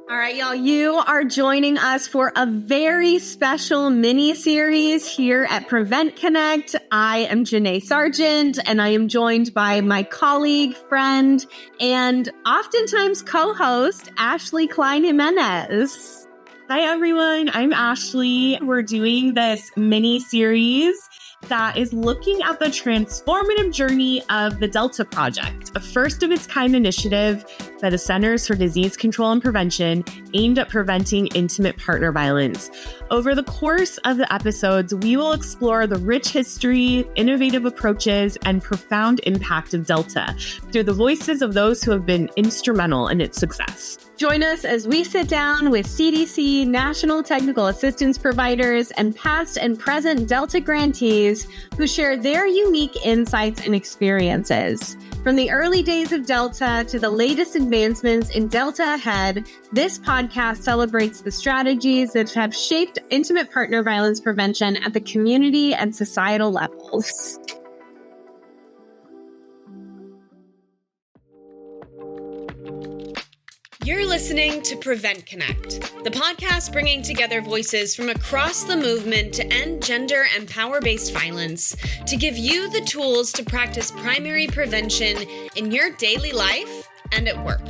All right, y'all, you are joining us for a very special mini-series here at PreventConnect. I am Janae Sargent, and I am joined by my colleague, friend, and oftentimes co-host, Ashley Klein-Jimenez. Hi, everyone. I'm Ashley. We're doing this mini-series that is looking at the transformative journey of the Delta Project, a first-of-its-kind initiative by the Centers for Disease Control and Prevention aimed at preventing intimate partner violence. Over the course of the episodes, we will explore the rich history, innovative approaches, and profound impact of Delta through the voices of those who have been instrumental in its success. Join us as we sit down with CDC, National Technical Assistance Providers, and past and present Delta grantees who share their unique insights and experiences. From the early days of Delta to the latest advancements in Delta Ahead, this podcast celebrates the strategies that have shaped intimate partner violence prevention at the community and societal levels. You're listening to PreventConnect, the podcast bringing together voices from across the movement to end gender and power-based violence, to give you the tools to practice primary prevention in your daily life and at work.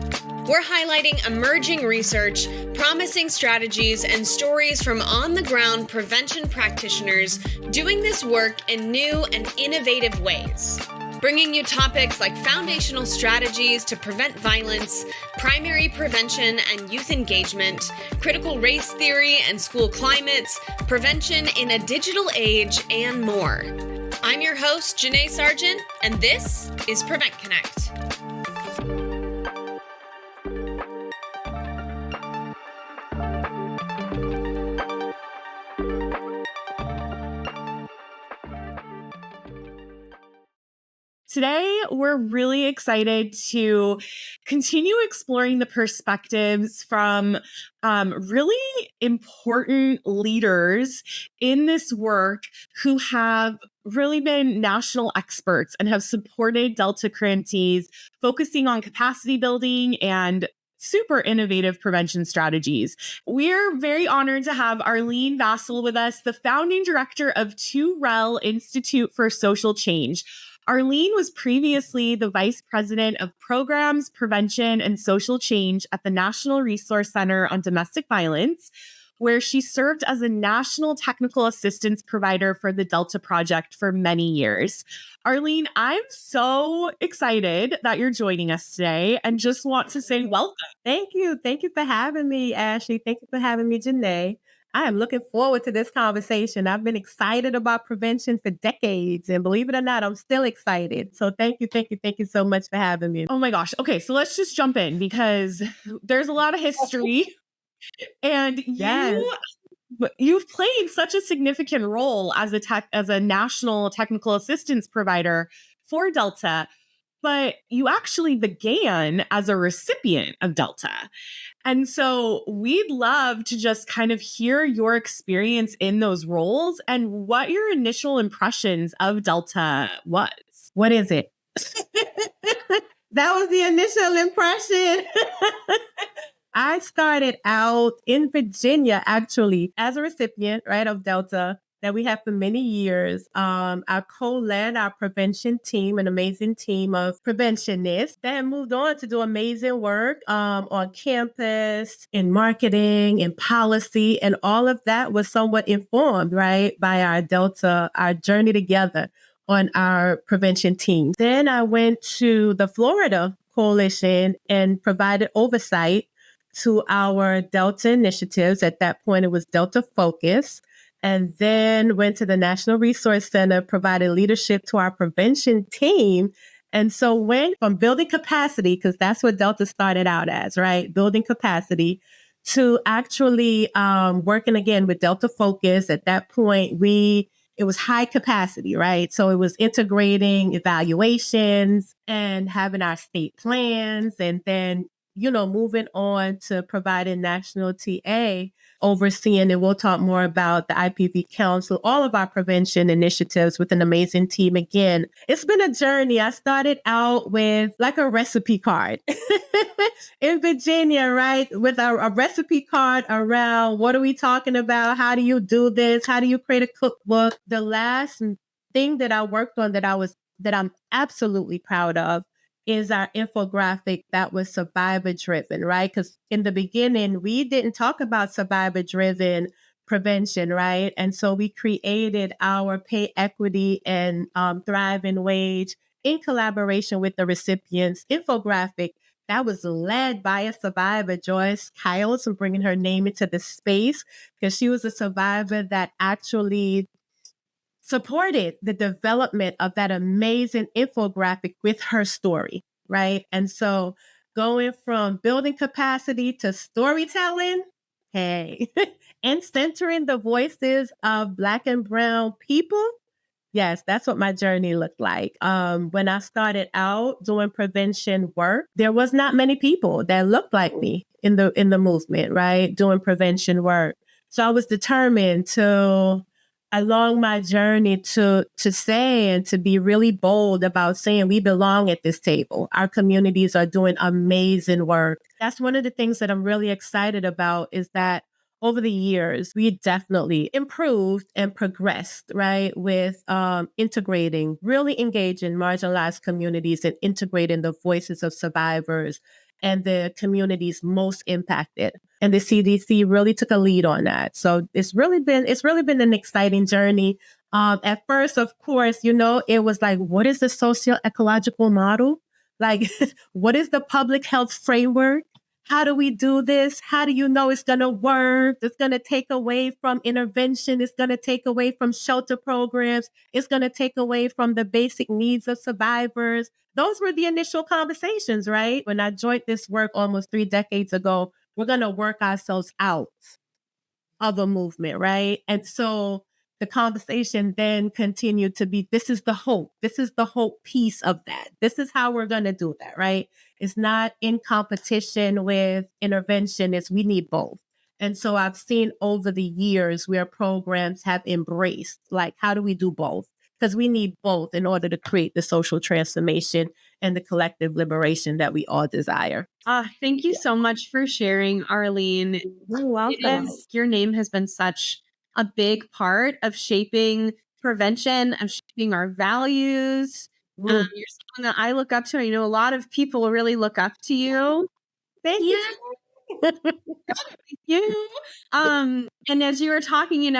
We're highlighting emerging research, promising strategies, and stories from on-the-ground prevention practitioners doing this work in new and innovative ways. Bringing you topics like foundational strategies to prevent violence, primary prevention and youth engagement, critical race theory and school climates, prevention in a digital age, and more. I'm your host, Janae Sargent, and this is PreventConnect. Today, we're really excited to continue exploring the perspectives from really important leaders in this work who have really been national experts and have supported Delta grantees, focusing on capacity building and super innovative prevention strategies. We're very honored to have Arlene Vassell with us, the founding director of TooREL Institute for Social Change. Arlene was previously the Vice President of Programs, Prevention, and Social Change at the National Resource Center on Domestic Violence, where she served as a national technical assistance provider for the Delta Project for many years. Arlene, I'm so excited that you're joining us today and just want to say welcome. Thank you. Thank you for having me, Ashley. Thank you for having me, Janae. I am looking forward to this conversation. I've been excited about prevention for decades, and believe it or not, I'm still excited. So thank you so much for having me. Oh my gosh. Okay, so let's just jump in because there's a lot of history, and you've played such a significant role as a national technical assistance provider for Delta, but you actually began as a recipient of Delta. And so we'd love to just kind of hear your experience in those roles and what your initial impressions of Delta was. What is it? That was the initial impression. I started out in Virginia, actually, as a recipient, right, of Delta that we have for many years. I co-led our prevention team, an amazing team of preventionists that moved on to do amazing work on campus, in marketing, in policy, and all of that was somewhat informed, right, by our journey together on our prevention team. Then I went to the Florida Coalition and provided oversight to our Delta initiatives. At that point, it was Delta Focus. And then went to the National Resource Center, provided leadership to our prevention team. And so went from building capacity, because that's what Delta started out as, right? Building capacity, to actually working again with Delta Focus. At that point, it was high capacity, right? So it was integrating evaluations and having our state plans, and then moving on to providing national TA, overseeing, and we'll talk more about the IPV Council, all of our prevention initiatives with an amazing team. Again, it's been a journey. I started out with like a recipe card in Virginia, right? With a recipe card around what are we talking about? How do you do this? How do you create a cookbook? The last thing that I worked on that I'm absolutely proud of is our infographic that was survivor driven, right? Because in the beginning, we didn't talk about survivor driven prevention, right? And so we created our pay equity and thrive and wage in collaboration with the recipients infographic that was led by a survivor, Joyce Kyles, for bringing her name into the space because she was a survivor that actually supported the development of that amazing infographic with her story, right? And so going from building capacity to storytelling, hey, and centering the voices of Black and Brown people. Yes, that's what my journey looked like. When I started out doing prevention work, there was not many people that looked like me in the movement, right? Doing prevention work. So I was determined to, along my journey, to say and to be really bold about saying we belong at this table. Our communities are doing amazing work. That's one of the things that I'm really excited about is that over the years, we definitely improved and progressed, right, with integrating, really engaging marginalized communities and integrating the voices of survivors and the communities most impacted. And the CDC really took a lead on that. So it's really been an exciting journey. At first, of course, it was like, what is the socio-ecological model? Like, what is the public health framework? How do we do this? How do you know it's going to work? It's going to take away from intervention. It's going to take away from shelter programs. It's going to take away from the basic needs of survivors. Those were the initial conversations, right? When I joined this work almost 3 decades ago, we're going to work ourselves out of a movement, right? And so the conversation then continued to be, this is the hope. This is the hope piece of that. This is how we're going to do that, right? It's not in competition with intervention. It's we need both. And so I've seen over the years where programs have embraced, like, how do we do both? Because we need both in order to create the social transformation and the collective liberation that we all desire. Thank you so much for sharing, Arlene. You're welcome. Your name has been such a big part of shaping prevention, of shaping our values. You're someone that I look up to. I know a lot of people really look up to you. Thank you. Thank you. And as you were talking,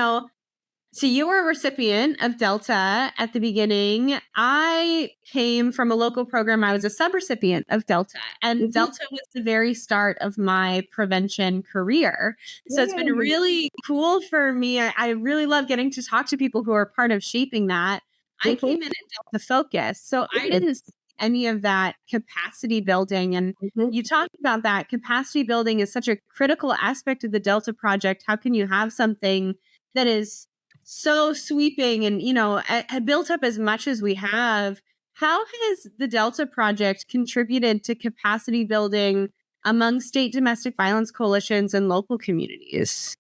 so you were a recipient of Delta at the beginning. I came from a local program. I was a subrecipient of Delta, and Delta was the very start of my prevention career. So it's been really cool for me. I really love getting to talk to people who are part of shaping that. I came in at Delta Focus, so I didn't see any of that capacity building. And you talked about that. Capacity building is such a critical aspect of the Delta Project. How can you have something that is so sweeping and, had built up as much as we have? How has the Delta Project contributed to capacity building among state domestic violence coalitions and local communities?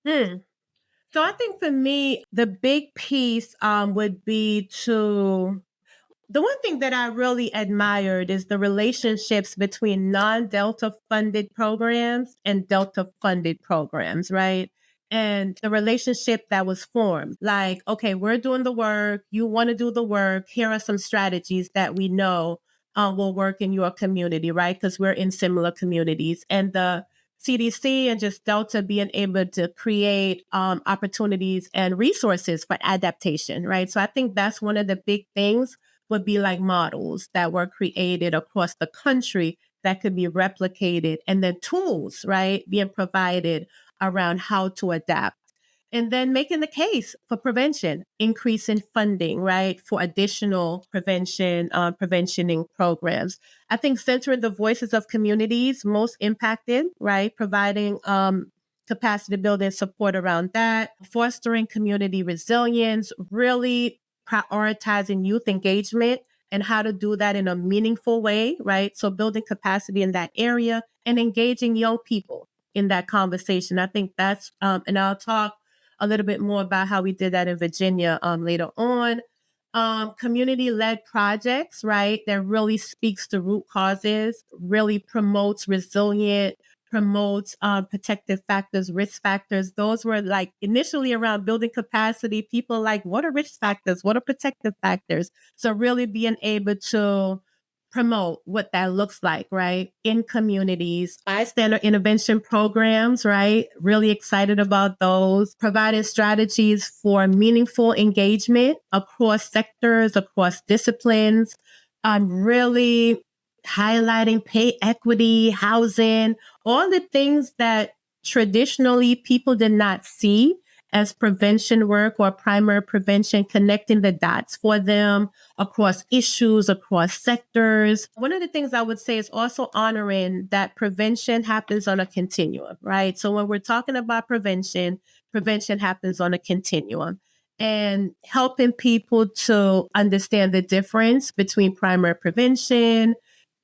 So I think for me, the big piece would be the one thing that I really admired is the relationships between non-Delta funded programs and Delta funded programs, right? And the relationship that was formed, like, okay, we're doing the work. You want to do the work. Here are some strategies that we know will work in your community, right? Because we're in similar communities. And the CDC and just Delta being able to create opportunities and resources for adaptation, right? So I think that's one of the big things would be like models that were created across the country that could be replicated, and then tools, right, being provided around how to adapt. And then making the case for prevention, increasing funding, right, for additional preventioning programs. I think centering the voices of communities most impacted, right, providing capacity building support around that, fostering community resilience, really prioritizing youth engagement and how to do that in a meaningful way, right? So building capacity in that area and engaging young people in that conversation. I think that's, and I'll talk a little bit more about how we did that in Virginia later on. Community-led projects, right? That really speaks to root causes, really promotes resilient, promotes protective factors, risk factors. Those were like initially around building capacity. People like, what are risk factors? What are protective factors? So really being able to promote what that looks like, right? In communities, bystander intervention programs, right? Really excited about those, providing strategies for meaningful engagement across sectors, across disciplines. Really highlighting pay equity, housing, all the things that traditionally people did not see as prevention work or primary prevention, connecting the dots for them across issues, across sectors. One of the things I would say is also honoring that prevention happens on a continuum, right? So when we're talking about prevention, prevention happens on a continuum. And helping people to understand the difference between primary prevention,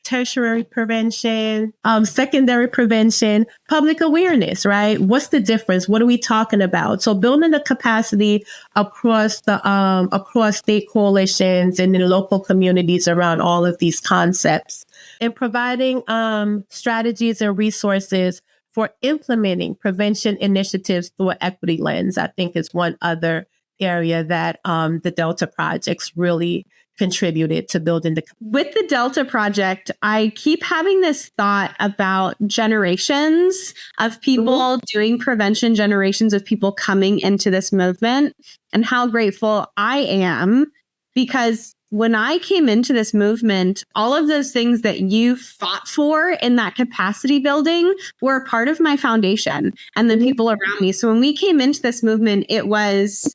tertiary prevention, secondary prevention, public awareness, right? What's the difference? What are we talking about? So building the capacity across the across state coalitions and in local communities around all of these concepts, and providing strategies and resources for implementing prevention initiatives through an equity lens, I think is one other area that the Delta projects really contributed to building. With the Delta project, I keep having this thought about generations of people doing prevention, generations of people coming into this movement, and how grateful I am, because when I came into this movement, all of those things that you fought for in that capacity building were a part of my foundation and the people around me. So when we came into this movement, it was,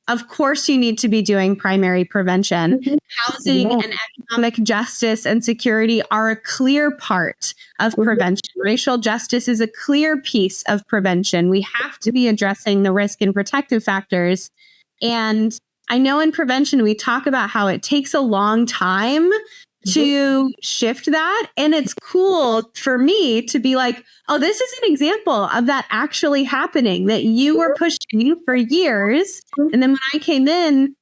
of course, you need to be doing primary prevention. Housing and economic justice and security are a clear part of prevention. Racial justice is a clear piece of prevention. We have to be addressing the risk and protective factors. And I know in prevention, we talk about how it takes a long time to shift that. And it's cool for me to be like, oh, this is an example of that actually happening, that you were pushing for years. And then when I came in,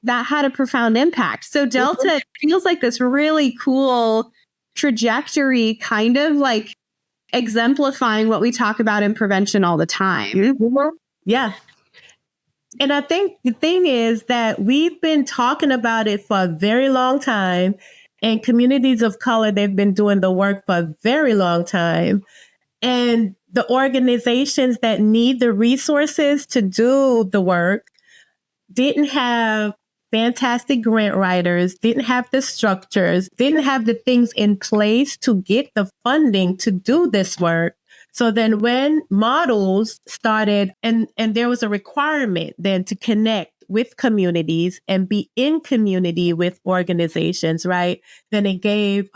that had a profound impact. So Delta feels like this really cool trajectory, kind of like exemplifying what we talk about in prevention all the time. Yeah. And I think the thing is that we've been talking about it for a very long time. And communities of color, they've been doing the work for a very long time. And the organizations that need the resources to do the work didn't have fantastic grant writers, didn't have the structures, didn't have the things in place to get the funding to do this work. So then when models started, and there was a requirement then to connect with communities and be in community with organizations, right? Then it gave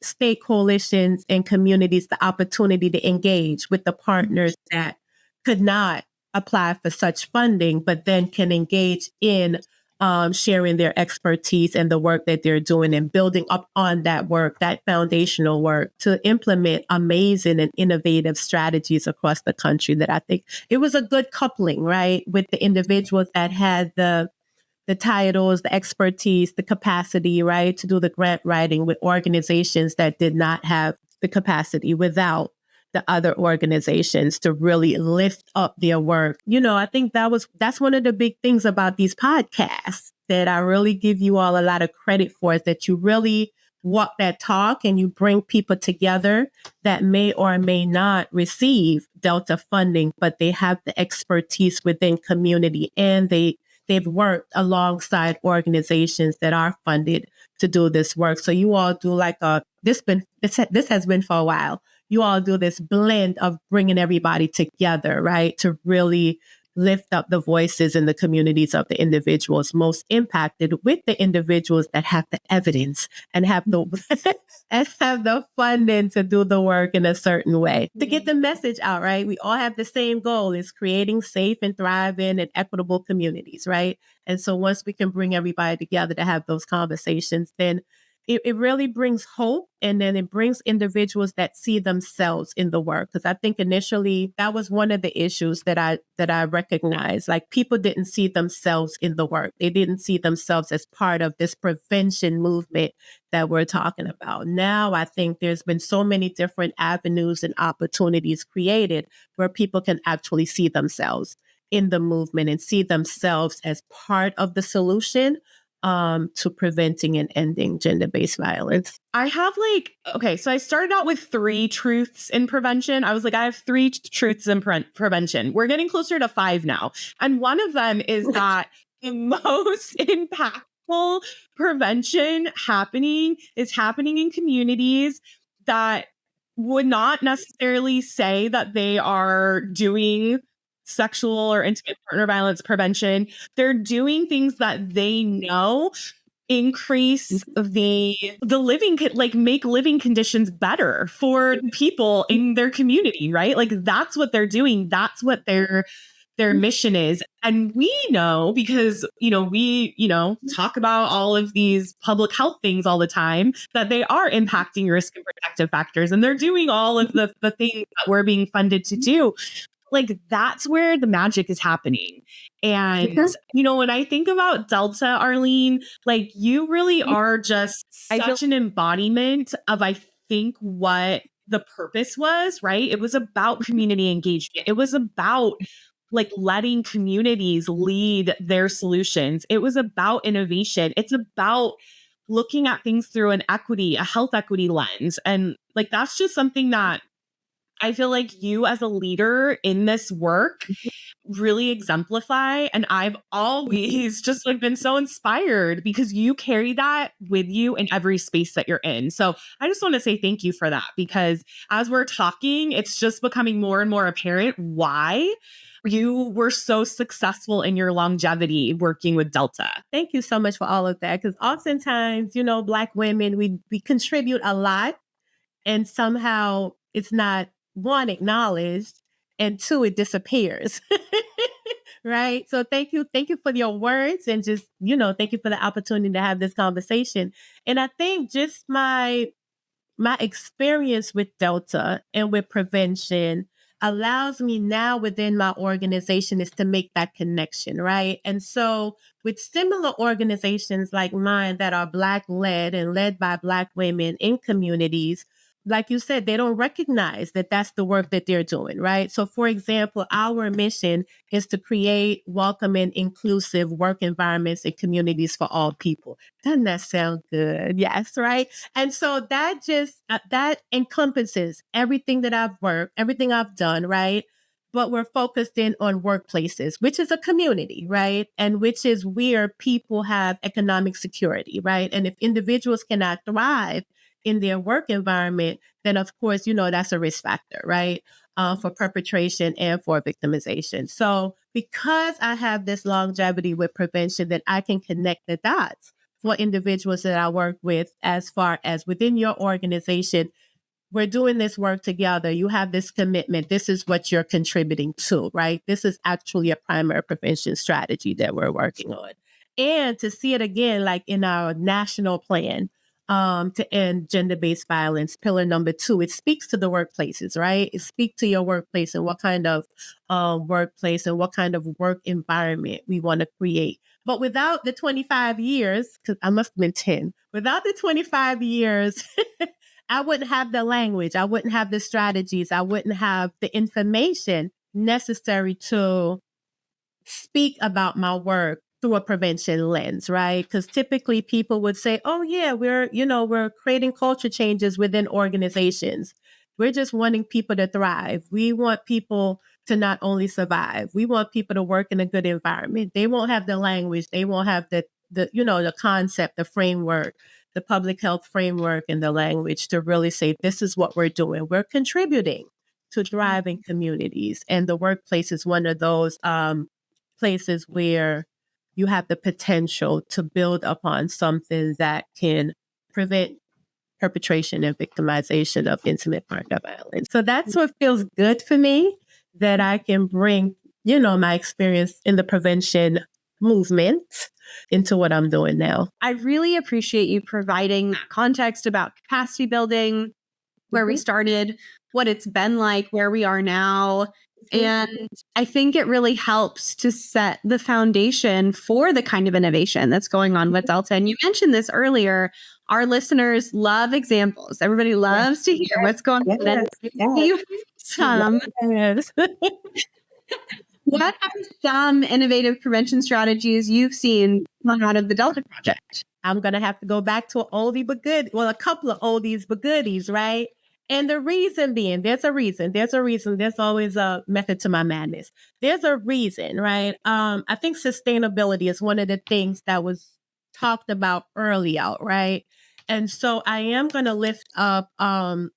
state coalitions and communities the opportunity to engage with the partners that could not apply for such funding, but then can engage in sharing their expertise and the work that they're doing and building up on that work, that foundational work, to implement amazing and innovative strategies across the country. That I think it was a good coupling, right, with the individuals that had the titles, the expertise, the capacity, right, to do the grant writing, with organizations that did not have the capacity without the other organizations to really lift up their work. You know, I think that's one of the big things about these podcasts that I really give you all a lot of credit for, is that you really walk that talk and you bring people together that may or may not receive Delta funding, but they have the expertise within community, and they've worked alongside organizations that are funded to do this work. So you all do like this has been for a while. You all do this blend of bringing everybody together, right? To really lift up the voices in the communities of the individuals most impacted with the individuals that have the evidence and have the and have the funding to do the work in a certain way to get the message out, right? We all have the same goal, is creating safe and thriving and equitable communities, right? And so once we can bring everybody together to have those conversations, then it really brings hope, and then it brings individuals that see themselves in the work. Because I think initially that was one of the issues that I recognized. Like, people didn't see themselves in the work. They didn't see themselves as part of this prevention movement that we're talking about. Now, I think there's been so many different avenues and opportunities created where people can actually see themselves in the movement and see themselves as part of the solution to preventing and ending gender-based violence. I have so I started out with 3 truths in prevention. I was like, I have 3 truths in prevention. We're getting closer to 5 now. And one of them is that the most impactful prevention is happening in communities that would not necessarily say that they are doing sexual or intimate partner violence prevention. They're doing things that they know increase the living, make living conditions better for people in their community, right? Like, that's what they're doing. That's what their mission is. And we know, because, we talk about all of these public health things all the time, that they are impacting risk and protective factors. And they're doing all of the things that we're being funded to do. Like, that's where the magic is happening. And, when I think about Delta, Arlene, like, you really are just such an embodiment of, I think, what the purpose was, right? It was about community engagement. It was about letting communities lead their solutions. It was about innovation. It's about looking at things through a health equity lens. And that's just something that I feel like you as a leader in this work really exemplify. And I've always just been so inspired because you carry that with you in every space that you're in. So I just want to say thank you for that, because as we're talking, it's just becoming more and more apparent why you were so successful in your longevity working with Delta. Thank you so much for all of that. Because oftentimes, Black women, we contribute a lot, and somehow it's not, 1, acknowledged, and 2, it disappears. Right? So thank you for your words, and just, thank you for the opportunity to have this conversation. And I think just my experience with Delta and with prevention allows me now within my organization is to make that connection, right? And so with similar organizations like mine that are Black led and led by Black women in communities, like you said, they don't recognize that that's the work that they're doing, right? So, for example, our mission is to create welcoming, inclusive work environments and communities for all people. Doesn't that sound good? Yes, right? And so that just, that encompasses everything that I've worked, everything I've done, right? But we're focused in on workplaces, which is a community, right? And which is where people have economic security, right? And if individuals cannot thrive in their work environment, then of course, that's a risk factor, right? For perpetration and for victimization. So because I have this longevity with prevention, that I can connect the dots for individuals that I work with, as far as within your organization, we're doing this work together. You have this commitment. This is what you're contributing to, right? This is actually a primary prevention strategy that we're working on. And to see it again, like in our national plan, to end gender-based violence, pillar number 2, it speaks to the workplaces, right? It speaks to your workplace and what kind of workplace and what kind of work environment we want to create. But without the 25 years, because I must have been 10, without the 25 years, I wouldn't have the language, I wouldn't have the strategies, I wouldn't have the information necessary to speak about my work through a prevention lens, right? Because typically people would say, oh yeah, we're creating culture changes within organizations. We're just wanting people to thrive. We want people to not only survive, we want people to work in a good environment. They won't have the language, they won't have the concept, the framework, the public health framework and the language to really say, this is what we're doing. We're contributing to thrive in communities. And the workplace is one of those places where you have the potential to build upon something that can prevent perpetration and victimization of intimate partner violence. So that's what feels good for me, that I can bring, my experience in the prevention movement into what I'm doing now. I really appreciate you providing that context about capacity building, where we started, what it's been like, where we are now. And I think it really helps to set the foundation for the kind of innovation that's going on with Delta. And you mentioned this earlier. Our listeners love examples. Everybody loves to hear what's going on. What are some innovative prevention strategies you've seen come out of the Delta Project? I'm going to have to go back to a couple of oldies but goodies, right? And the reason being, there's a reason. There's always a method to my madness. There's a reason, right? I think sustainability is one of the things that was talked about early out, right? And so I am going to lift up, a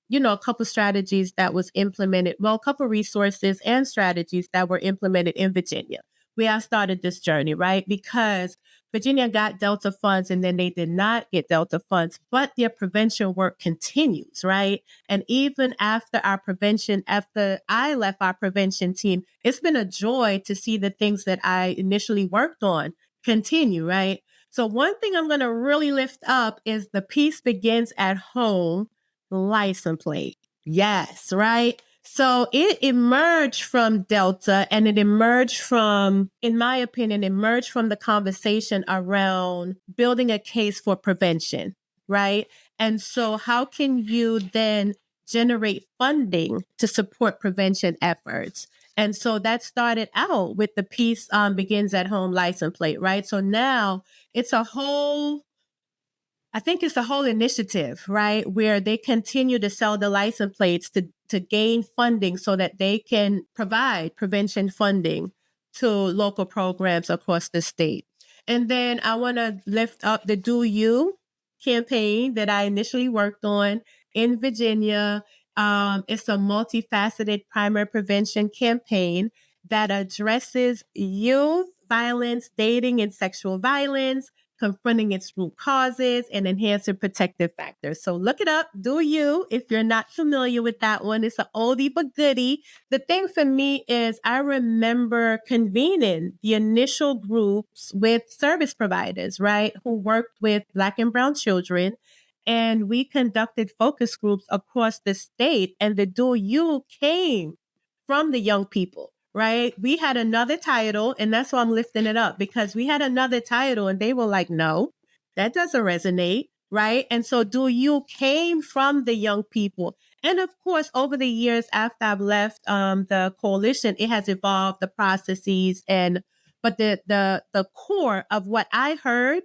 couple strategies that was implemented, a couple resources and strategies that were implemented in Virginia. We have started this journey, right? Because Virginia got Delta funds and then they did not get Delta funds, but their prevention work continues, right? And even after I left our prevention team, it's been a joy to see the things that I initially worked on continue, right? So one thing I'm going to really lift up is the peace begins at home license plate. Yes, right? So it emerged from Delta, and it emerged from, in my opinion, the conversation around building a case for prevention, right? And so how can you then generate funding to support prevention efforts? And so that started out with the Peace Begins at Home license plate, right? So now it's a whole initiative, right? Where they continue to sell the license plates to gain funding so that they can provide prevention funding to local programs across the state. And then I want to lift up the Do You campaign that I initially worked on in Virginia. It's a multifaceted primary prevention campaign that addresses youth violence, dating, and sexual violence, confronting its root causes, and enhancing protective factors. So look it up, Do You, if you're not familiar with that one. It's an oldie but goodie. The thing for me is I remember convening the initial groups with service providers, right, who worked with Black and Brown children. And we conducted focus groups across the state, and the Do You came from the young people. Right? We had another title, and that's why I'm lifting it up, because we had another title and they were like, no, that doesn't resonate. Right? And so Do You came from the young people. And of course, over the years after I've left the coalition, it has evolved the processes, but the core of what I heard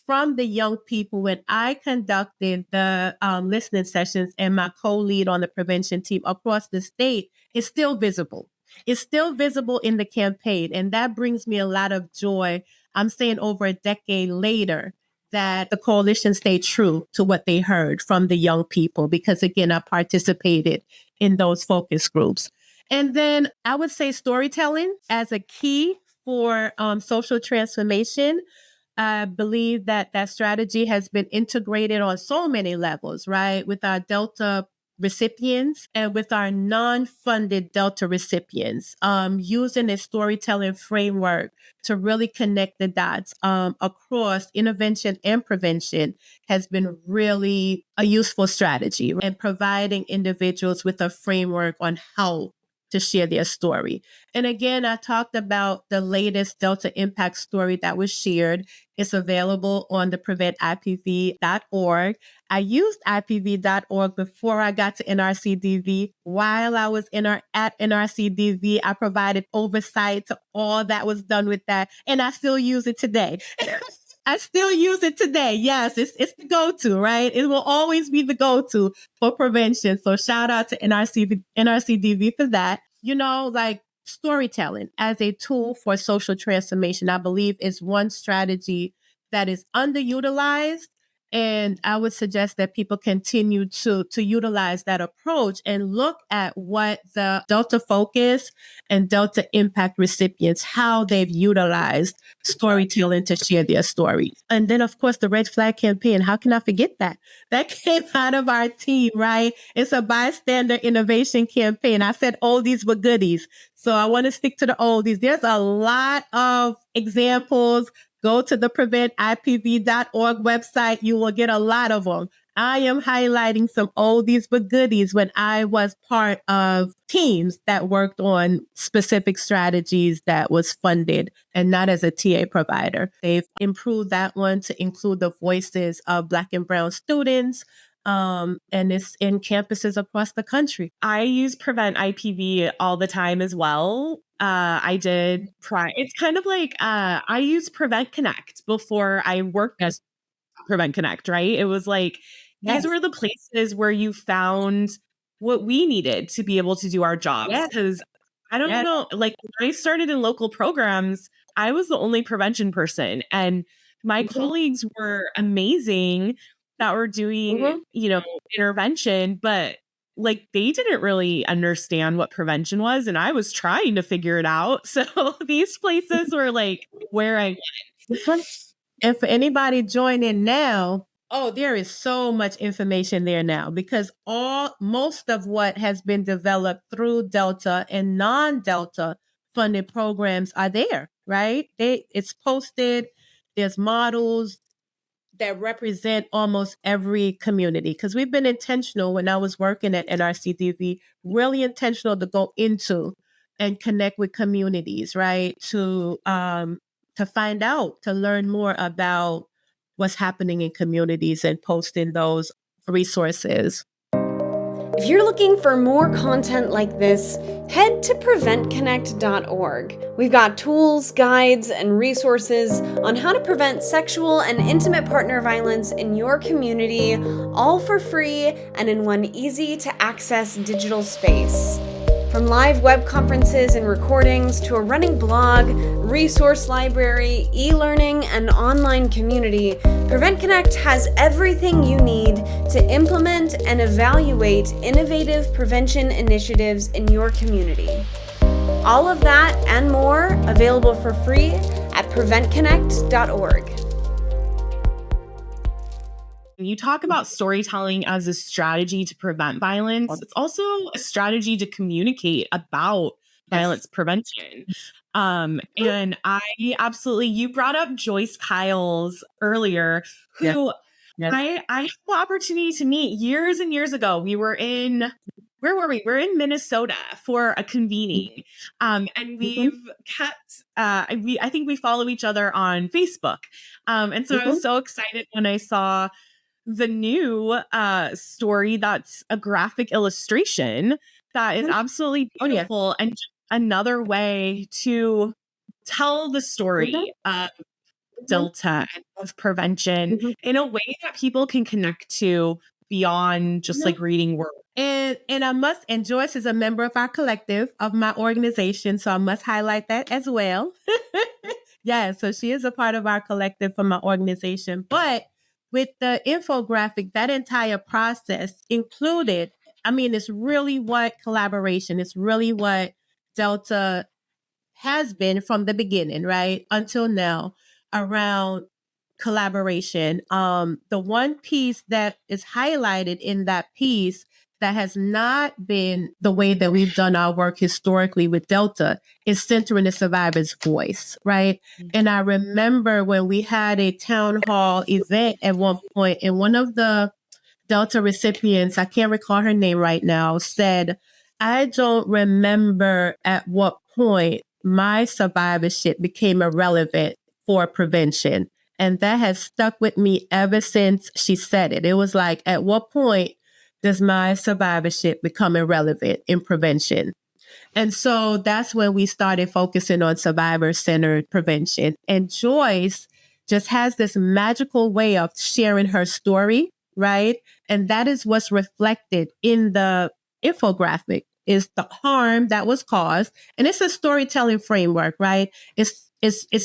from the young people when I conducted the listening sessions and my co-lead on the prevention team across the state is still visible. It's still visible in the campaign. And that brings me a lot of joy. I'm saying over a decade later that the coalition stayed true to what they heard from the young people, because again, I participated in those focus groups. And then I would say storytelling as a key for social transformation. I believe that strategy has been integrated on so many levels, right? With our Delta recipients and with our non-funded Delta recipients, using a storytelling framework to really connect the dots across intervention and prevention has been really a useful strategy, and providing individuals with a framework on how to share their story. And again, I talked about the latest Delta Impact story that was shared. It's available on the PreventIPV.org. I used IPV.org before I got to NRCDV. While I was at NRCDV, I provided oversight to all that was done with that, and I still use it today. I still use it today. Yes, it's the go-to, right? It will always be the go-to for prevention. So shout out to NRCDV for that. Like storytelling as a tool for social transformation, I believe is one strategy that is underutilized And I would suggest that people continue to utilize that approach and look at what the Delta Focus and Delta Impact recipients, how they've utilized storytelling to share their stories. And then, of course, the Red Flag campaign. How can I forget that? That came out of our team, right? It's a bystander innovation campaign. I said oldies but goodies. So I want to stick to the oldies. There's a lot of examples. Go to the PreventIPV.org website. You will get a lot of them. I am highlighting some oldies but goodies when I was part of teams that worked on specific strategies that was funded and not as a TA provider. They've improved that one to include the voices of Black and Brown students. And it's in campuses across the country. I use Prevent IPV all the time as well. I did it's kind of like I used PreventConnect before I worked as PreventConnect, right? It was like these were the places where you found what we needed to be able to do our jobs. Because I don't know, like when I started in local programs, I was the only prevention person, and my colleagues were amazing that were doing, intervention, but like they didn't really understand what prevention was, and I was trying to figure it out. So these places were like where I went. And for anybody joining now, there is so much information there now because most of what has been developed through Delta and non-Delta funded programs are there, right? It's posted. There's models that represent almost every community because we've been intentional when I was working at NRCDV, really intentional to go into and connect with communities, right? To find out, to learn more about what's happening in communities and posting those resources. If you're looking for more content like this, head to PreventConnect.org. We've got tools, guides, and resources on how to prevent sexual and intimate partner violence in your community, all for free and in one easy-to-access digital space. From live web conferences and recordings to a running blog, resource library, e-learning, and online community, PreventConnect has everything you need to implement and evaluate innovative prevention initiatives in your community. All of that and more available for free at PreventConnect.org. You talk about storytelling as a strategy to prevent violence. It's also a strategy to communicate about violence prevention. And I absolutely, you brought up Joyce Kyles earlier, who I had the opportunity to meet years and years ago. We were in, where were we? We're in Minnesota for a convening. And we've kept, I think we follow each other on Facebook. And so I was so excited when I saw the new story that's a graphic illustration that is absolutely beautiful and another way to tell the story of Delta and of prevention in a way that people can connect to beyond just like reading words. And Joyce is a member of our collective of my organization, so I must highlight that as well. So she is a part of our collective from my organization, but with the infographic, that entire process included, it's really what collaboration, it's really what Delta has been from the beginning, right? Until now, around collaboration. The one piece that is highlighted in that piece that has not been the way that we've done our work historically with Delta is centering the survivor's voice, right? And I remember when we had a town hall event at one point, and one of the Delta recipients, I can't recall her name right now, said, I don't remember at what point my survivorship became irrelevant for prevention. And that has stuck with me ever since she said it. It was like, at what point does my survivorship become irrelevant in prevention? And so that's when we started focusing on survivor-centered prevention. And Joyce just has this magical way of sharing her story, right? And that is what's reflected in the infographic, is the harm that was caused. And it's a storytelling framework, right? It's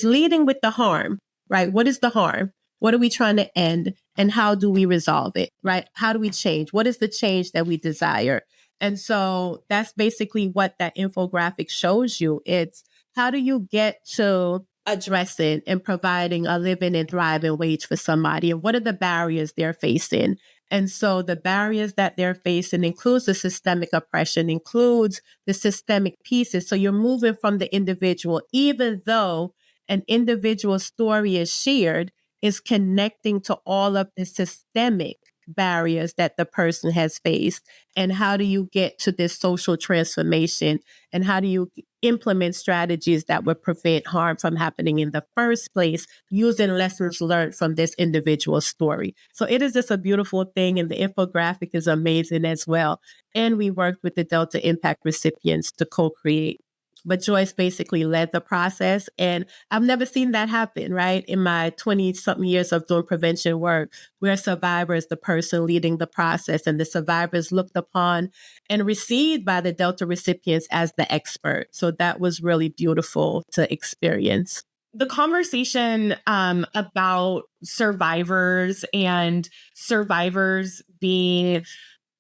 leading with the harm, right? What is the harm? What are we trying to end? and how do we resolve it, right? How do we change? What is the change that we desire? And so that's basically what that infographic shows you. It's how do you get to addressing and providing a living and thriving wage for somebody? And what are the barriers they're facing? And so the barriers that they're facing includes the systemic oppression, includes the systemic pieces. So you're moving from the individual, even though an individual story is shared, is connecting to all of the systemic barriers that the person has faced. And how do you get to this social transformation? And how do you implement strategies that would prevent harm from happening in the first place using lessons learned from this individual story? So it is just a beautiful thing. And the infographic is amazing as well. And we worked with the Delta Impact recipients to co-create. But Joyce basically led the process. And I've never seen that happen, right? In my 20-something years of doing prevention work, where survivor is the person leading the process and the survivor is looked upon and received by the Delta recipients as the expert. So that was really beautiful to experience. The conversation about survivors and survivors being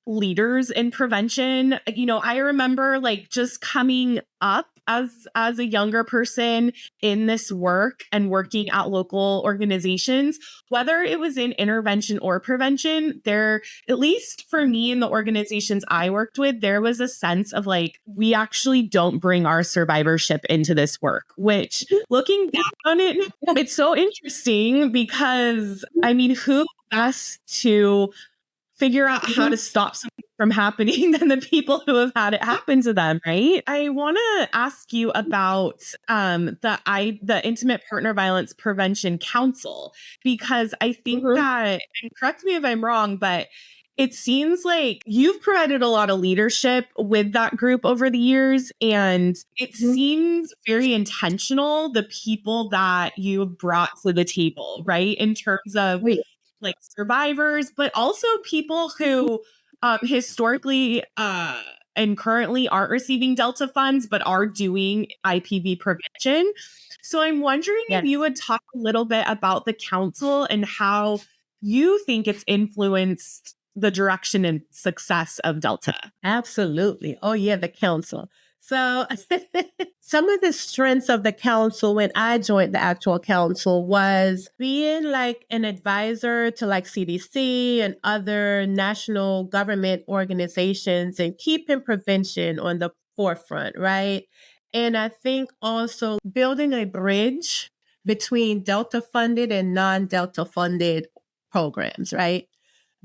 leaders in prevention, I remember just coming up as a younger person in this work and working at local organizations, whether it was in intervention or prevention, there, at least for me in the organizations I worked with, there was a sense of we actually don't bring our survivorship into this work, which looking back on it, it's so interesting because who best to figure out how to stop something from happening than the people who have had it happen to them, right? I want to ask you about the Intimate Partner Violence Prevention Council, because I think that, and correct me if I'm wrong, but it seems like you've provided a lot of leadership with that group over the years, and it seems very intentional, the people that you brought to the table, right? In terms of survivors, but also people who historically and currently aren't receiving Delta funds, but are doing IPV prevention. So I'm wondering if you would talk a little bit about the council and how you think it's influenced the direction and success of Delta. Absolutely. Oh, yeah, the council. So some of the strengths of the council when I joined the actual council was being an advisor to CDC and other national government organizations and keeping prevention on the forefront, right? And I think also building a bridge between Delta funded and non-Delta funded programs, right?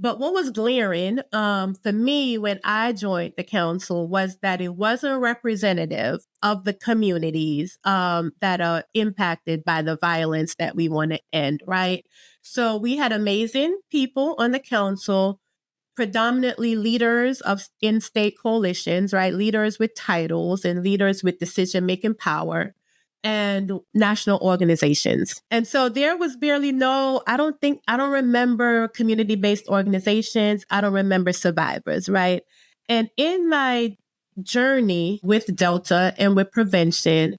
But what was glaring for me when I joined the council was that it wasn't representative of the communities that are impacted by the violence that we want to end, right? So we had amazing people on the council, predominantly leaders of in-state coalitions, right? Leaders with titles and leaders with decision-making power, and national organizations. And so there was barely I don't remember community-based organizations. I don't remember survivors, right? And in my journey with Delta and with prevention,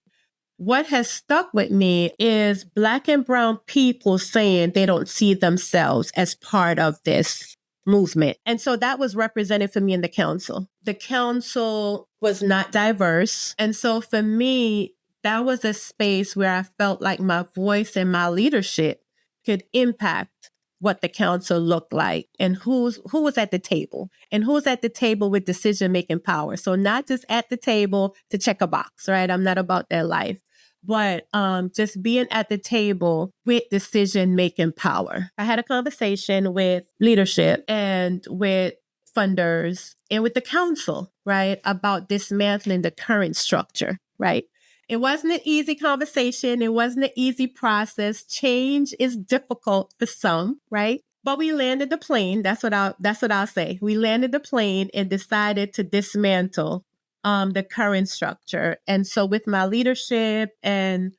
what has stuck with me is Black and Brown people saying they don't see themselves as part of this movement. And so that was represented for me in the council. The council was not diverse. And so for me, that was a space where I felt like my voice and my leadership could impact what the council looked like and who was at the table and who's at the table with decision-making power. So not just at the table to check a box, right? I'm not about that life, but just being at the table with decision-making power. I had a conversation with leadership and with funders and with the council, right, about dismantling the current structure, right? It wasn't an easy conversation. It wasn't an easy process. Change is difficult for some, right? But we landed the plane. That's what I'll say. We landed the plane and decided to dismantle the current structure. And so with my leadership and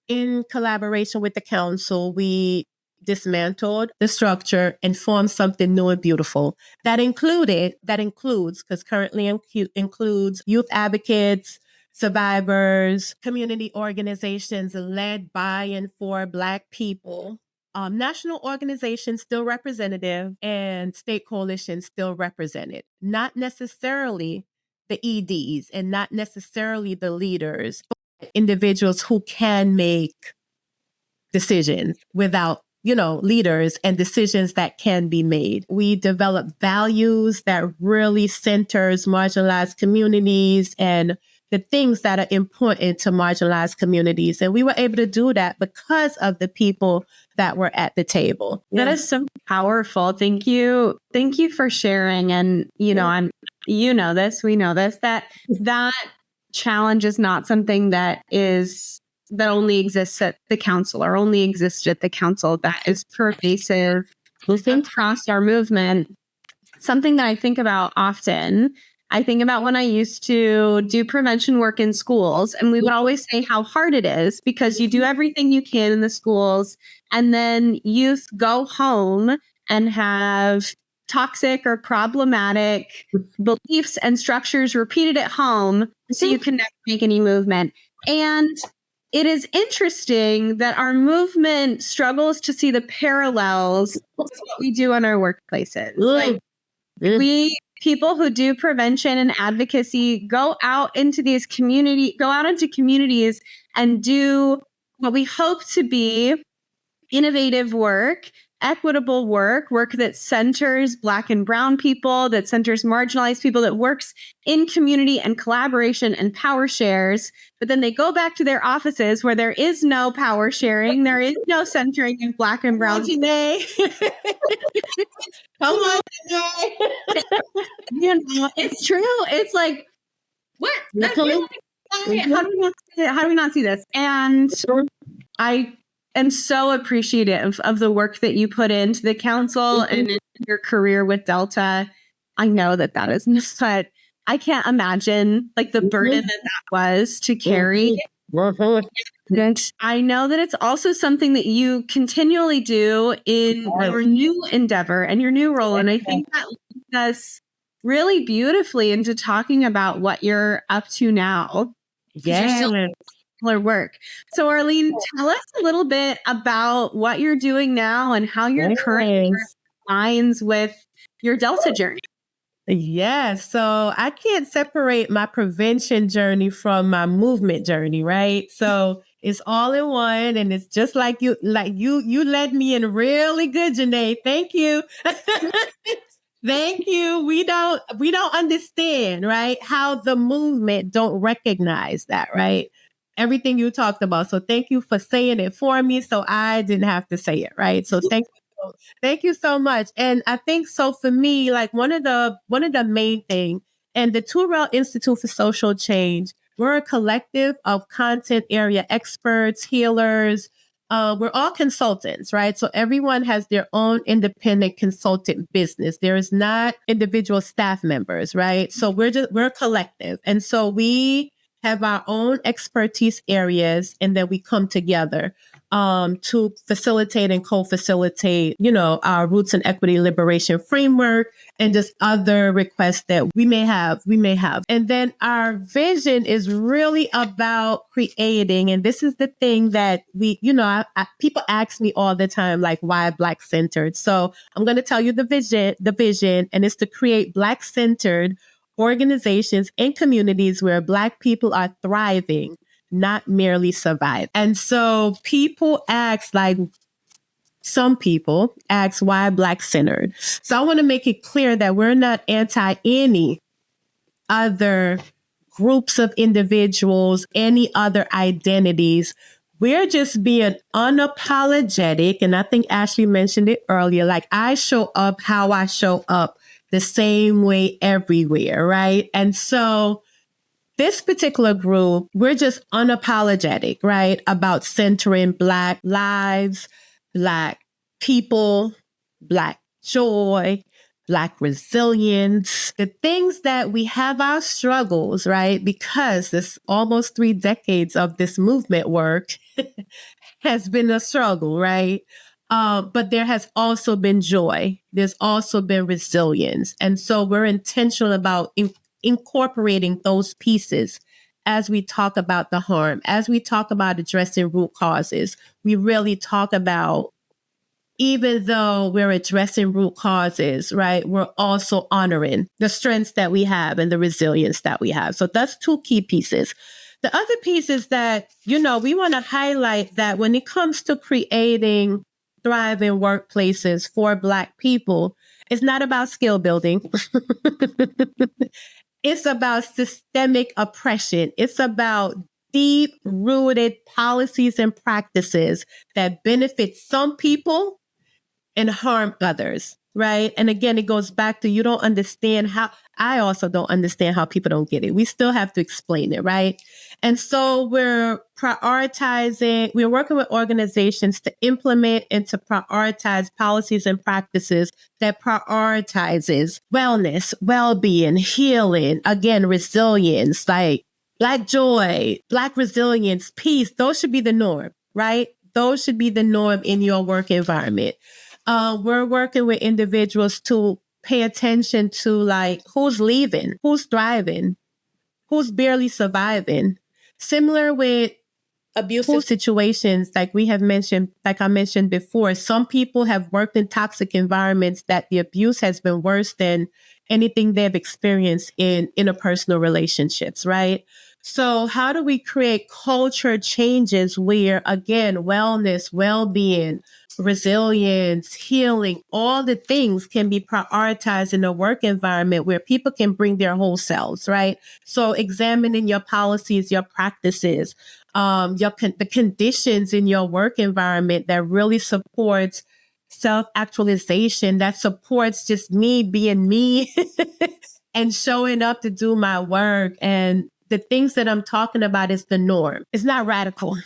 in collaboration with the council, we dismantled the structure and formed something new and beautiful that includes, because currently includes youth advocates, survivors, community organizations led by and for Black people, national organizations still representative and state coalitions still represented, not necessarily the EDs and not necessarily the leaders, but individuals who can make decisions without, leaders and decisions that can be made. We develop values that really centers marginalized communities and the things that are important to marginalized communities. And we were able to do that because of the people that were at the table. That is so powerful. Thank you. Thank you for sharing. And, we know this, that challenge is not something that only exists at the council or only existed at the council. That is pervasive across our movement. Something that I think about often. I think about when I used to do prevention work in schools, and we would always say how hard it is because you do everything you can in the schools, and then youth go home and have toxic or problematic beliefs and structures repeated at home, so you can never make any movement. And it is interesting that our movement struggles to see the parallels to what we do in our workplaces. Like, people who do prevention and advocacy go out into communities and do what we hope to be innovative work, equitable work that centers Black and Brown people, that centers marginalized people, that works in community and collaboration and power shares. But then they go back to their offices where there is no power sharing, there is no centering of Black and Brown people. Come on, it's true. It's like, what? How do we not see this? And I am so appreciative of the work that you put into the council and in your career with Delta. I know that is not, I can't imagine like the burden that was to carry. And I know that it's also something that you continually do in your new endeavor and your new role. And I think that leads us really beautifully into talking about what you're up to now. Work. So Arlene, tell us a little bit about what you're doing now and how your current work aligns with your Delta journey. Yes. So I can't separate my prevention journey from my movement journey, right? So it's all in one, and it's just like you led me in really good, Janae. Thank you. Thank you. We don't understand, right? How the movement don't recognize that, right? Everything you talked about. So thank you for saying it for me, so I didn't have to say it, right? So thank you so much. And I think so for me, like one of the main thing, and the TooREL Institute for Social Change, we're a collective of content area experts, healers. We're all consultants, right? So everyone has their own independent consultant business. There is not individual staff members, right? So we're a collective. And so we have our own expertise areas, and then we come together to facilitate and co-facilitate, our roots and equity liberation framework and just other requests that we may have. And then our vision is really about creating, and this is the thing that people ask me all the time, like, why Black centered? So I'm going to tell you the vision, and it's to create Black centered organizations and communities where Black people are thriving, not merely survive. And so some people ask why Black centered. So I want to make it clear that we're not anti any other groups of individuals, any other identities. We're just being unapologetic. And I think Ashley mentioned it earlier. Like, I show up how I show up, the same way everywhere, right? And so this particular group, we're just unapologetic, right, about centering Black lives, Black people, Black joy, Black resilience, the things that we have our struggles, right? Because this almost 3 decades of this movement work has been a struggle, right? But there has also been joy. There's also been resilience. And so we're intentional about incorporating those pieces as we talk about the harm, as we talk about addressing root causes. We really talk about even though we're addressing root causes, right, we're also honoring the strengths that we have and the resilience that we have. So that's two key pieces. The other piece is that, we want to highlight that when it comes to creating thriving workplaces for Black people, it's not about skill building. It's about systemic oppression. It's about deep-rooted policies and practices that benefit some people and harm others, right? And again, it goes back to I also don't understand how people don't get it. We still have to explain it, right? And so we're working with organizations to implement and to prioritize policies and practices that prioritizes wellness, well-being, healing, again, resilience, like Black joy, Black resilience, peace. Those should be the norm, right? Those should be the norm in your work environment. We're working with individuals to pay attention to like who's leaving, who's thriving, who's barely surviving. Similar with abusive situations, like I mentioned before, some people have worked in toxic environments that the abuse has been worse than anything they've experienced in interpersonal relationships, right? So how do we create culture changes where, again, wellness, well-being, resilience, healing, all the things can be prioritized in a work environment where people can bring their whole selves, right? So examining your policies, your practices, the conditions in your work environment that really supports self-actualization, that supports just me being me and showing up to do my work. And the things that I'm talking about is the norm. It's not radical.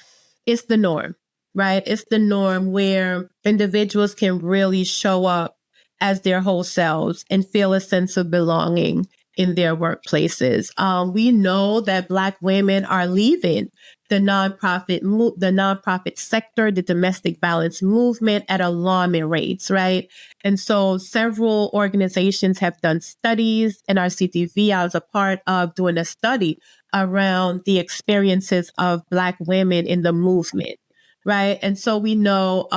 It's the norm, right? It's the norm where individuals can really show up as their whole selves and feel a sense of belonging in their workplaces. We know that Black women are leaving the nonprofit sector, the domestic violence movement at alarming rates, right? And so several organizations have done studies, and our CTV, I was a part of doing a study around the experiences of Black women in the movement, right? And so we know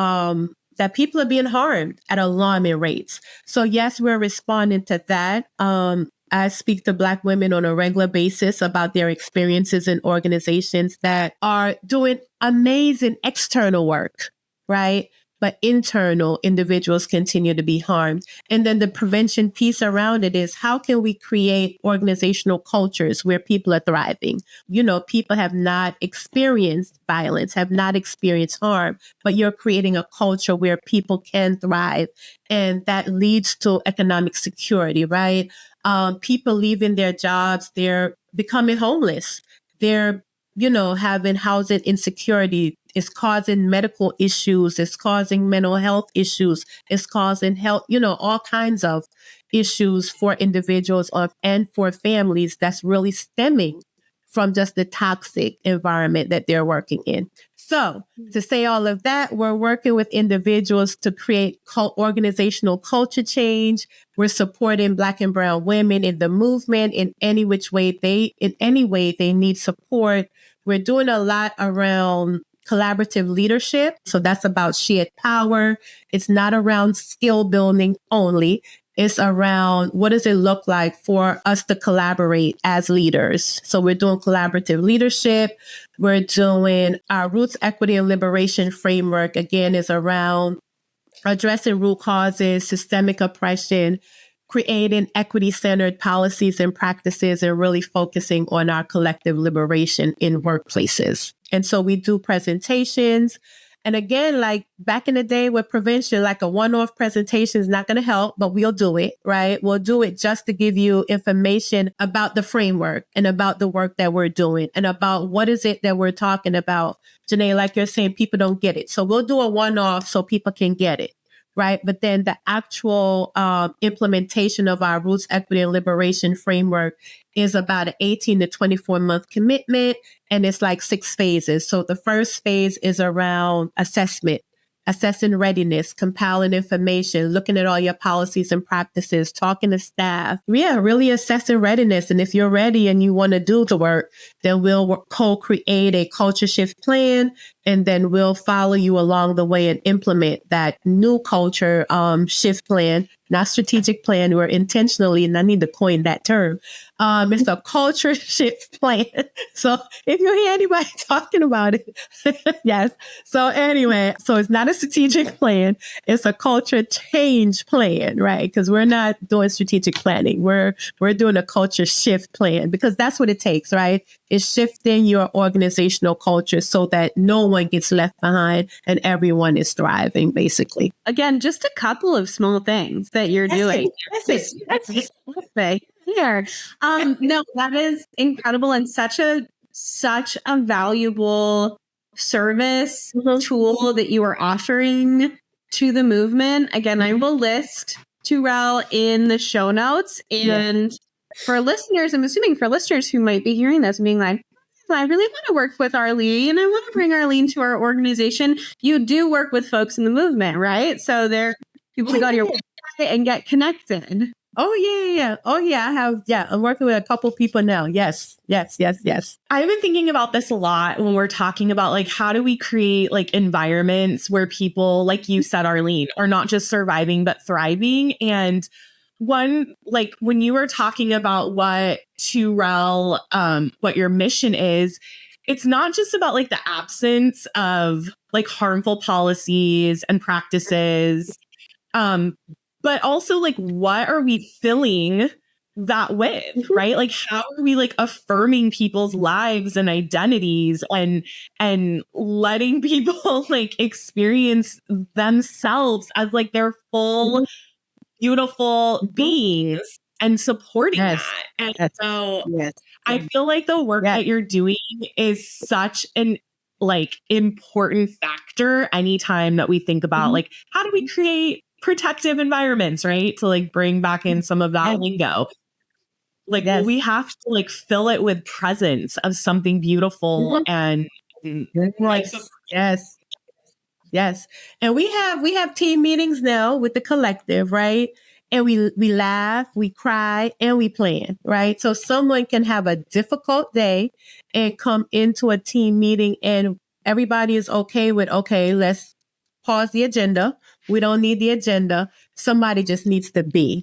that people are being harmed at alarming rates. So yes, we're responding to that. I speak to Black women on a regular basis about their experiences in organizations that are doing amazing external work, right? But internal individuals continue to be harmed. And then the prevention piece around it is, how can we create organizational cultures where people are thriving? People have not experienced violence, have not experienced harm, but you're creating a culture where people can thrive. And that leads to economic security, right? People leaving their jobs, they're becoming homeless. They're, having housing insecurity. It's causing medical issues. It's causing mental health issues. It's causing health, all kinds of issues for individuals and for families that's really stemming from just the toxic environment that they're working in. So to say all of that, we're working with individuals to create organizational culture change. We're supporting Black and brown women in the movement in any way they need support. We're doing a lot around collaborative leadership. So that's about shared power. It's not around skill building only. It's around what does it look like for us to collaborate as leaders. So we're doing collaborative leadership. We're doing our Roots, Equity, and Liberation framework, again, is around addressing root causes, systemic oppression, creating equity-centered policies and practices, and really focusing on our collective liberation in workplaces. And so we do presentations. And again, like back in the day with prevention, like a one-off presentation is not going to help, but we'll do it, right? We'll do it just to give you information about the framework and about the work that we're doing and about what is it that we're talking about. Janae, like you're saying, people don't get it. So we'll do a one-off so people can get it, right? But then the actual implementation of our Roots, Equity, and Liberation framework is about an 18 to 24 month commitment. And it's like 6 phases. So the first phase is around assessment assessing readiness, compiling information, looking at all your policies and practices, talking to staff. Yeah, really assessing readiness. And if you're ready and you want to do the work, then we'll co-create a culture shift plan, and then we'll follow you along the way and implement that new culture shift plan, not strategic plan. We're intentionally, and I need to coin that term. It's a culture shift plan. So if you hear anybody talking about it, yes. So anyway, so it's not a strategic plan. It's a culture change plan, right? Because we're not doing strategic planning. We're doing a culture shift plan, because that's what it takes, right? It's shifting your organizational culture so that no one gets left behind and everyone is thriving, basically. Again, just a couple of small things that you're doing. That's it. Here. No, that is incredible, and such a valuable service tool that you are offering to the movement. Again, I will list TooREL in the show notes. And for listeners, I'm assuming for listeners who might be hearing this and being like, I really want to work with Arlene. I want to bring Arlene to our organization. You do work with folks in the movement, right? So there, people can go to your website and get connected. Oh, yeah. Oh, yeah. I have. Yeah. I'm working with a couple people now. Yes. I've been thinking about this a lot when we're talking about like, how do we create like environments where people, like you said, Arlene, are not just surviving, but thriving. And one, like when you were talking about what TooREL, what your mission is, it's not just about like the absence of like harmful policies and practices, but also like, what are we filling that with, right? Like, how are we like affirming people's lives and identities and letting people like experience themselves as like their full, beautiful beings and supporting that. And so I feel like the work that you're doing is such an like important factor anytime that we think about like, how do we create protective environments, right? To like bring back in some of that lingo. Like we have to like fill it with presence of something beautiful and like, yes. And we have team meetings now with the collective, right? And we laugh, we cry, and we plan, right? So someone can have a difficult day and come into a team meeting and everybody is okay with, okay, let's pause the agenda. We don't need the agenda. Somebody just needs to be.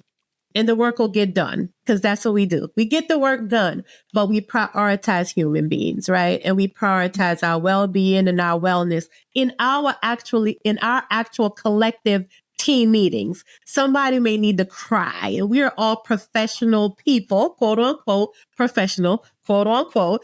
And the work will get done, because that's what we do. We get the work done, but we prioritize human beings, right? And we prioritize our well-being and our wellness in our actual collective team meetings. Somebody may need to cry, and we are all professional people, quote unquote, professional, quote unquote,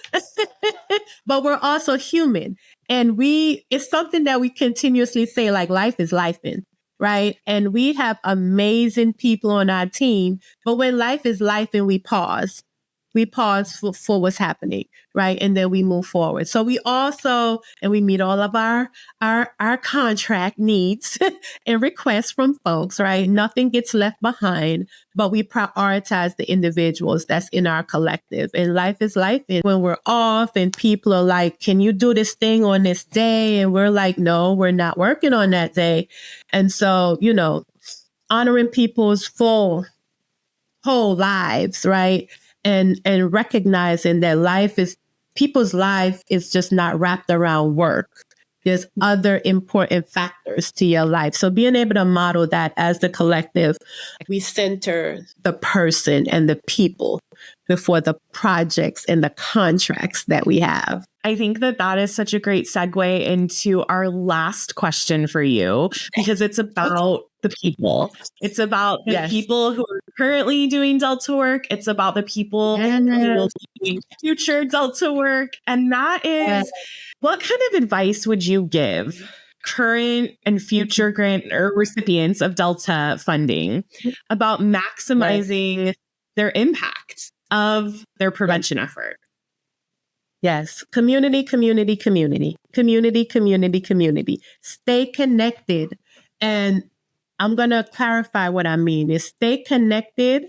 but we're also human. And it's something that we continuously say, like, life is lifing, right? And we have amazing people on our team, but when life is lifing, we pause. We pause for what's happening, right? And then we move forward. So we also, and we meet all of our contract needs and requests from folks, right? Nothing gets left behind, but we prioritize the individuals that's in our collective. And life is life. And when we're off and people are like, can you do this thing on this day? And we're like, no, we're not working on that day. And so, honoring people's whole lives, right? And recognizing that people's life is just not wrapped around work. There's other important factors to your life. So being able to model that as the collective, we center the person and the people before the projects and the contracts that we have. I think that is such a great segue into our last question for you, because it's about the people. It's about the people who are currently doing Delta work. It's about the people who will be doing future Delta work. And that is, what kind of advice would you give current and future grant or recipients of Delta funding about maximizing their impact of their prevention effort? Yes. Community. Stay connected. And I'm going to clarify what I mean is stay connected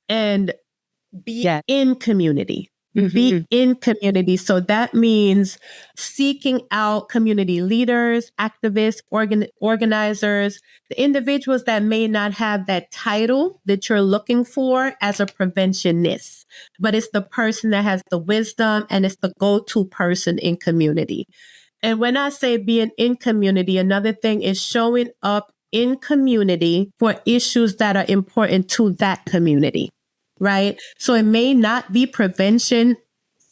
and be in community. Be in community. So that means seeking out community leaders, activists, organizers, the individuals that may not have that title that you're looking for as a preventionist, but it's the person that has the wisdom and it's the go-to person in community. And when I say being in community, another thing is showing up in community for issues that are important to that community. Right? So it may not be prevention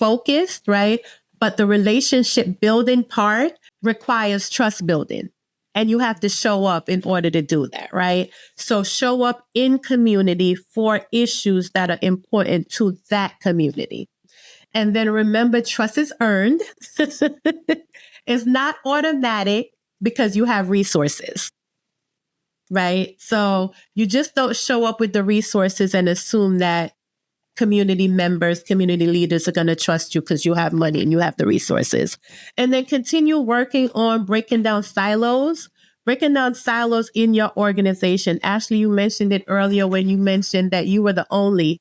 focused, right? But the relationship building part requires trust building. And you have to show up in order to do that, right? So show up in community for issues that are important to that community. And then remember, trust is earned. It's not automatic because you have resources. Right? So you just don't show up with the resources and assume that community members, community leaders are going to trust you because you have money and you have the resources. And then continue working on breaking down silos in your organization. Ashley, you mentioned it earlier when you mentioned that you were the only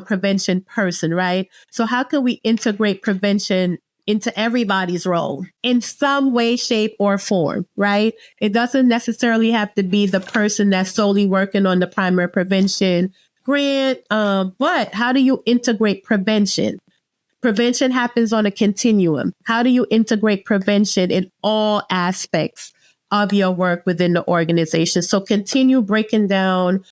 prevention person, right? So how can we integrate prevention into everybody's role in some way, shape, or form, right? It doesn't necessarily have to be the person that's solely working on the primary prevention grant, but how do you integrate prevention? Prevention happens on a continuum. How do you integrate prevention in all aspects of your work within the organization? So continue breaking down.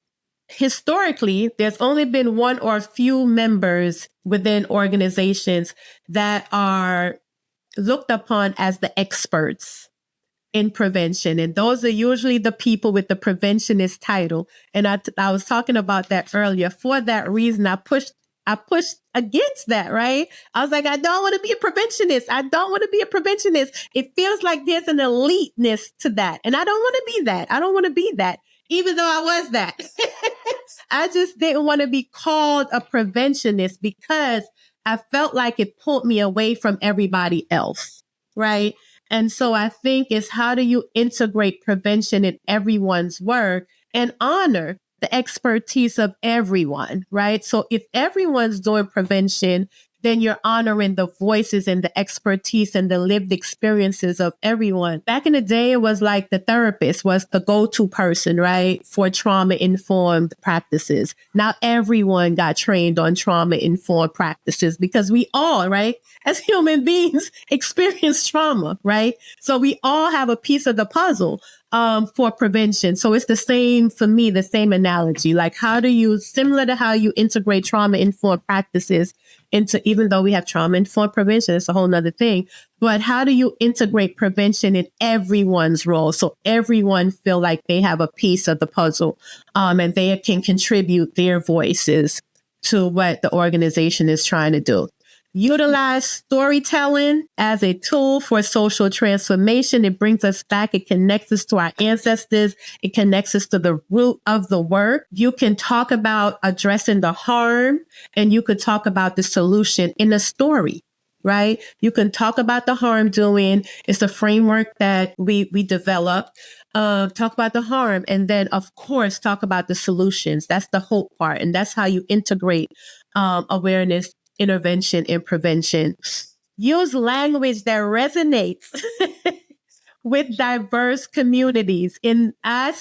Historically, there's only been one or a few members within organizations that are looked upon as the experts in prevention. And those are usually the people with the preventionist title. And I was talking about that earlier. For that reason, I pushed against that, right? I was like, I don't want to be a preventionist. I don't want to be a preventionist. It feels like there's an eliteness to that. And I don't want to be that. I don't want to be that. Even though I was that. I just didn't want to be called a preventionist because I felt like it pulled me away from everybody else, right? And so I think it's how do you integrate prevention in everyone's work and honor the expertise of everyone, right? So if everyone's doing prevention, then you're honoring the voices and the expertise and the lived experiences of everyone. Back in the day, it was like the therapist was the go-to person, right? For trauma-informed practices. Now everyone got trained on trauma-informed practices because we all, right, as human beings experience trauma, right? So we all have a piece of the puzzle for prevention. So it's the same, for me, the same analogy. Like similar to how you integrate trauma-informed practices into, even though we have trauma-informed prevention, it's a whole nother thing. But how do you integrate prevention in everyone's role? So everyone feel like they have a piece of the puzzle, and they can contribute their voices to what the organization is trying to do. Utilize storytelling as a tool for social transformation. It brings us back. It connects us to our ancestors. It connects us to the root of the work. You can talk about addressing the harm and you could talk about the solution in a story, right? You can talk about the harm doing. It's a framework that we developed. Talk about the harm and then, of course, talk about the solutions. That's the hope part. And that's how you integrate awareness, intervention, and prevention. Use language that resonates with diverse communities. And I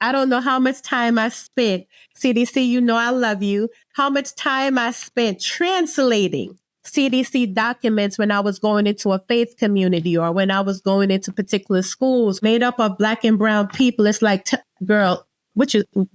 don't know how much time I spent, CDC, you know I love you, how much time I spent translating CDC documents when I was going into a faith community or when I was going into particular schools made up of Black and brown people. It's like, girl,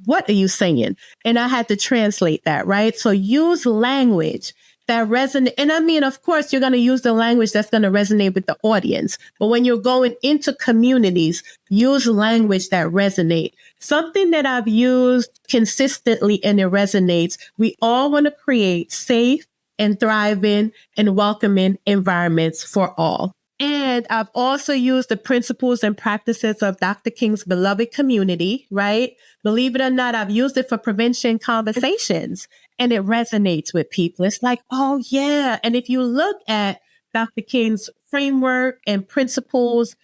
what are you saying? And I had to translate that, right? So use language that resonate. And I mean, of course, you're going to use the language that's going to resonate with the audience. But when you're going into communities, use language that resonate. Something that I've used consistently and it resonates. We all want to create safe and thriving and welcoming environments for all. And I've also used the principles and practices of Dr. King's beloved community, right? Believe it or not, I've used it for prevention conversations and it resonates with people. It's like, oh yeah. And if you look at Dr. King's framework and principles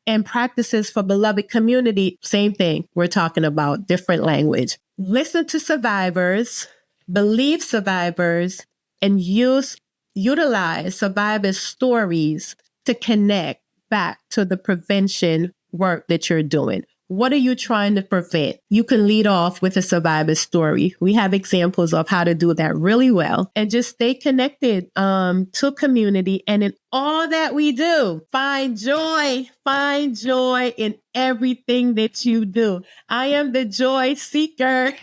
and practices for beloved community, same thing. We're talking about different language. Listen to survivors, believe survivors, and utilize survivors' stories to connect back to the prevention work that you're doing. What are you trying to prevent? You can lead off with a survivor story. We have examples of how to do that really well, and just stay connected to community. And in all that we do, find joy in everything that you do. I am the joy seeker.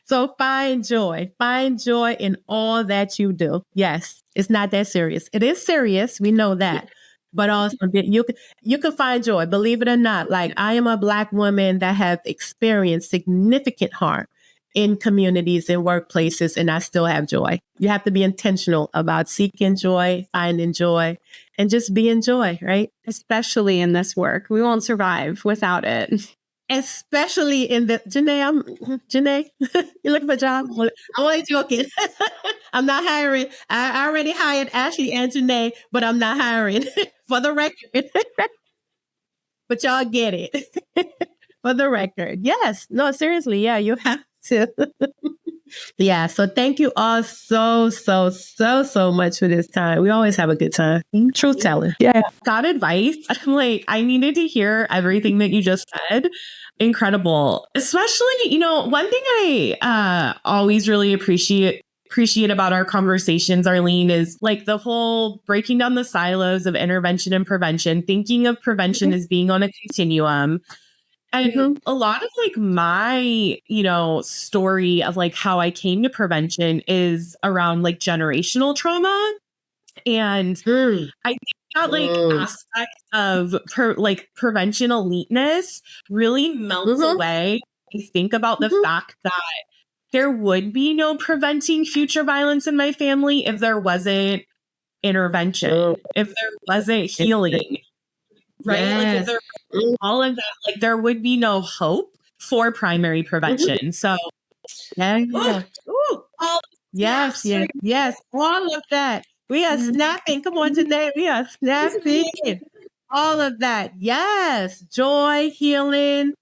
So find joy in all that you do. Yes, it's not that serious. It is serious. We know that. But also you can find joy, believe it or not. Like, I am a Black woman that have experienced significant harm in communities and workplaces, and I still have joy. You have to be intentional about seeking joy, finding joy, and just being joy, right? Especially in this work. We won't survive without it. Especially in the Janae, you looking for a job? I'm only joking. I'm not hiring. I already hired Ashley and Janae, but I'm not hiring for the record. But y'all get it. For the record. Yes. No, seriously. Yeah, you have to. Yeah. So thank you all so much for this time. We always have a good time. Truth telling. Yeah. Got advice. I'm like, I needed to hear everything that you just said. Incredible. Especially, one thing I always really appreciate about our conversations, Arlene, is like the whole breaking down the silos of intervention and prevention, thinking of prevention as being on a continuum. And a lot of like my, story of like how I came to prevention is around like generational trauma. And I think that like aspect of prevention eliteness really melts away. I think about the fact that there would be no preventing future violence in my family if there wasn't intervention, if there wasn't healing. Right? Yes. Like if there all of that, like there would be no hope for primary prevention. So yes, all of that. We are snapping. Come on, today. We are snapping. All of that. Yes. Joy, healing.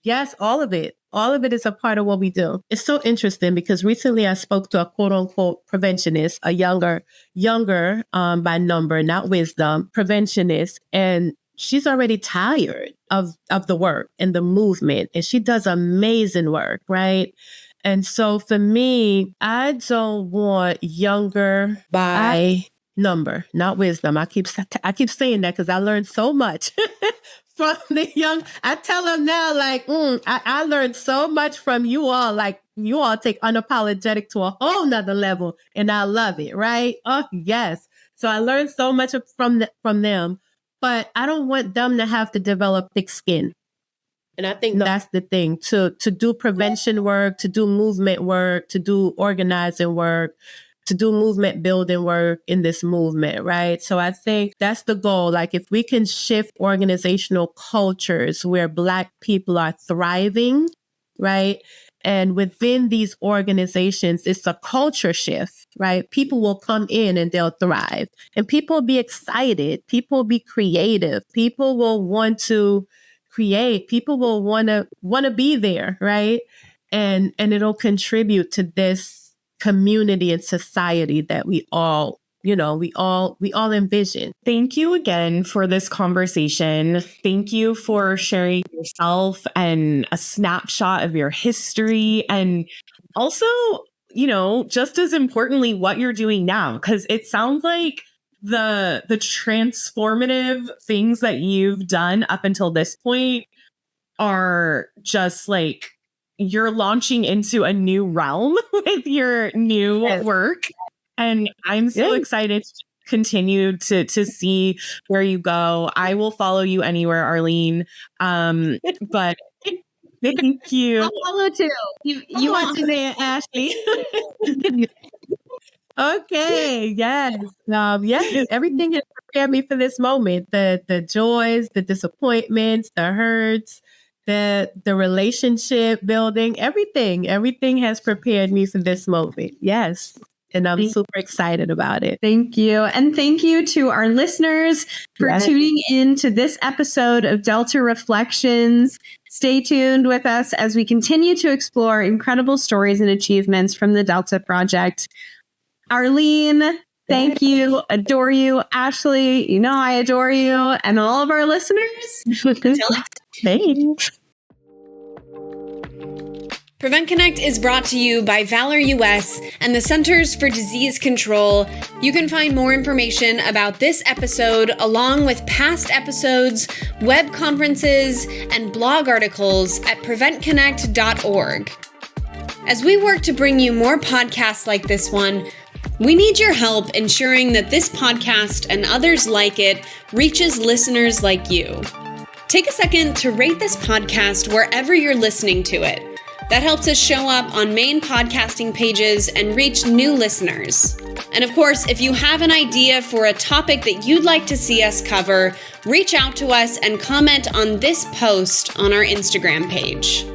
Yes, all of it. All of it is a part of what we do. It's so interesting because recently I spoke to a quote unquote preventionist, a younger by number, not wisdom, preventionist. And she's already tired of the work and the movement. And she does amazing work, right? And so for me, I don't want younger by number, not wisdom. I keep saying that because I learned so much from the young. I tell them now, like, I learned so much from you all. Like, you all take unapologetic to a whole nother level, and I love it, right? Oh, yes. So I learned so much from them, but I don't want them to have to develop thick skin. And I think that's the thing, to do prevention work, to do movement work, to do organizing work, to do movement building work in this movement, right? So I think that's the goal. Like, if we can shift organizational cultures where Black people are thriving, right? And within these organizations, it's a culture shift, right? People will come in and they'll thrive, and people will be excited. People will be creative. People will want to create. People will want to be there, right? And it'll contribute to this community and society that we all envision. Thank you again for this conversation. Thank you for sharing yourself and a snapshot of your history, and also, just as importantly, what you're doing now, because it sounds like the transformative things that you've done up until this point are just like you're launching into a new realm with your new work. And I'm so excited to continue to see where you go. I will follow you anywhere, Arlene. But thank you. I'll follow too. You want to say, Ashley? Okay. Yes. Yes. Everything has prepared me for this moment. The joys, the disappointments, the hurts, the relationship building, everything has prepared me for this moment. Yes. And I'm super excited about it. Thank you. And thank you to our listeners for tuning in to this episode of Delta Reflections. Stay tuned with us as we continue to explore incredible stories and achievements from the Delta Project. Arlene, thank you. Adore you. Ashley, you know I adore you. And all of our listeners. Thanks. PreventConnect is brought to you by Valor US and the Centers for Disease Control. You can find more information about this episode, along with past episodes, web conferences, and blog articles at PreventConnect.org. As we work to bring you more podcasts like this one, we need your help ensuring that this podcast and others like it reaches listeners like you. Take a second to rate this podcast wherever you're listening to it. That helps us show up on main podcasting pages and reach new listeners. And of course, if you have an idea for a topic that you'd like to see us cover, reach out to us and comment on this post on our Instagram page.